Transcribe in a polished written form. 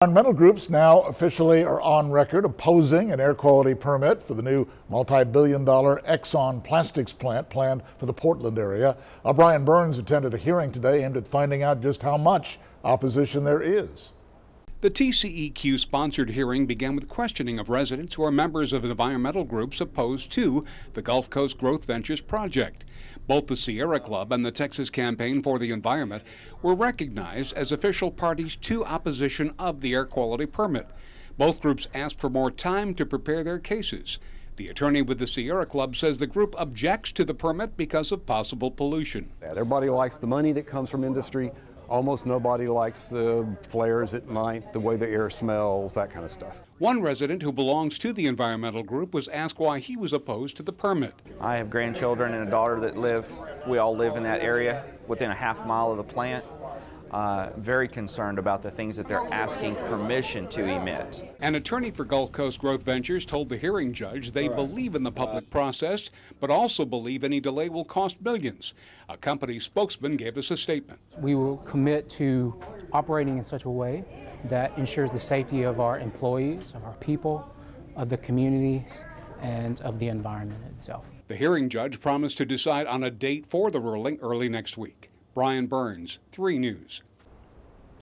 Environmental groups now officially are on record opposing an air quality permit for the new multi-billion-dollar Exxon plastics plant planned for the Portland area. Brian Burns attended a hearing today aimed at finding out just how much opposition there is. The TCEQ-sponsored hearing began with questioning of residents who are members of environmental groups opposed to the Gulf Coast Growth Ventures project. Both the Sierra Club and the Texas Campaign for the Environment were recognized as official parties to opposition of the air quality permit. Both groups asked for more time to prepare their cases. The attorney with the Sierra Club says the group objects to the permit because of possible pollution. Everybody likes the money that comes from industry. Almost nobody likes the flares at night, the way the air smells, that kind of stuff. One resident who belongs to the environmental group was asked why he was opposed to the permit. I have grandchildren and a daughter that we all live in that area within a half mile of the plant. Very concerned about the things that they're asking permission to emit. An attorney for Gulf Coast Growth Ventures told the hearing judge they believe in the public process, but also believe any delay will cost millions. A company spokesman gave us a statement. We will commit to operating in such a way that ensures the safety of our employees, of our people, of the communities, and of the environment itself. The hearing judge promised to decide on a date for the ruling early next week. Brian Burns, 3 News.